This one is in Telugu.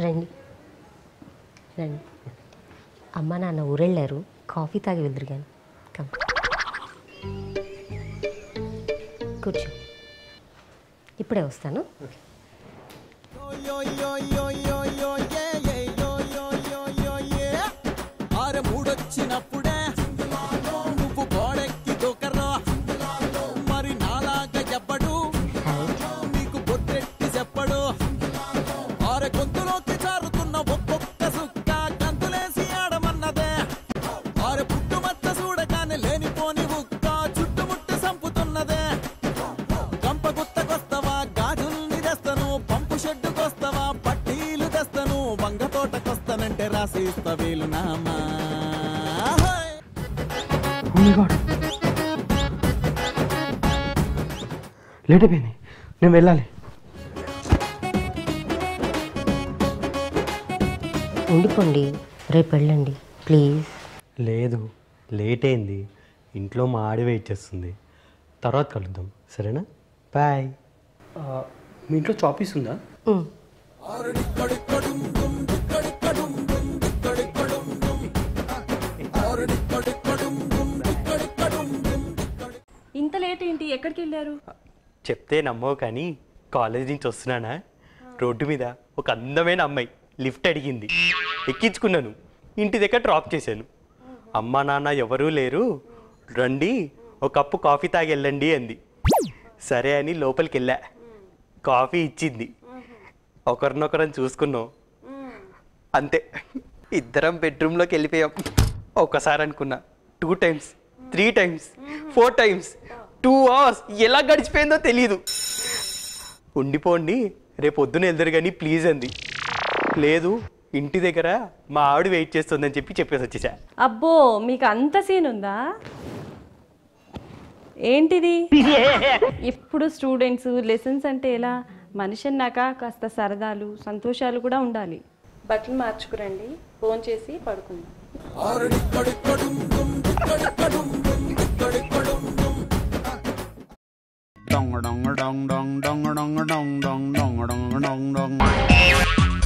రండి రండి. అమ్మ నాన్న ఊరెళ్ళారు, కాఫీ తాగి వెళ్తురుగాను. కమ్ కూర్చో, ఇప్పుడే వస్తాను. మూడొచ్చినప్పుడే నువ్వు గోడెక్కి దూకరా, మరి నాలాగా చెప్పడు నీకు బొట్టెట్టి చెప్పడు. ఆరె గొంతులోకి జారుతున్న ఒక్కొక్క సుక్క గంతులేసి ఆడమన్నదే. ఆరె పుట్టుమచ్చ చూడగానే లేనిపోని ఉక్క చుట్టుముట్టి సంపుతున్నదే. గంప గుత్తకొస్తావా, గాజుల్ని తెస్తను, పంపు షెడ్డుకొస్తావా, పట్టీలు తెస్తను, వంగ తోటకొస్తానంటే రాసిస్తా వీలునామా. లేట్ అయిపోయింది, నేను వెళ్ళాలి. ఉండిపోండి, రేపు వెళ్ళండి ప్లీజ్. లేదు, లేట్ అయింది. ఇంట్లో మా ఆడి వెయిట్ చేస్తుంది. తర్వాత కలుద్దాం, సరేనా? బాయ్. మీ ఇంట్లో చాపీస్ ఉందా? ఇంత లేట్ ఏంటి? ఎక్కడికి వెళ్ళారు? చెప్తే నమ్మవు కానీ కాలేజ్ నుంచి వస్తున్నానా, రోడ్డు మీద ఒక అందమైన అమ్మాయి లిఫ్ట్ అడిగింది. ఎక్కించుకున్నాను, ఇంటి దగ్గర డ్రాప్ చేశాను. అమ్మ నాన్న ఎవరూ లేరు, రండి ఒక కప్పు కాఫీ తాగి వెళ్ళండి అంది. సరే అని లోపలికి వెళ్ళా. కాఫీ ఇచ్చింది, ఒకరినొకరం చూసుకున్నాం. అంతే, ఇద్దరం బెడ్రూమ్లోకి వెళ్ళిపోయాం. ఒకసారి అనుకున్నా, 2 times 3 times 4 times 2 hours ఎలా గడిచిపోయిందో తెలీదు. ఉండిపోండి, రేపు పొద్దున వెళ్తారు కానీ ప్లీజ్ అంది. లేదు, ఇంటి దగ్గర మా ఆవిడ వెయిట్ చేస్తుందని చెప్పేసి వచ్చేసా. అబ్బో, మీకు అంత సీన్ ఉందా? ఏంటిది? ఇప్పుడు స్టూడెంట్స్ లెసన్స్ అంటే ఎలా? మనిషి అన్నాక కాస్త సరదాలు సంతోషాలు కూడా ఉండాలి. బట్టలు మార్చుకురండి, ఫోన్ చేసి పడుకుందాం. dong dong dong dong dong dong dong dong dong dong dong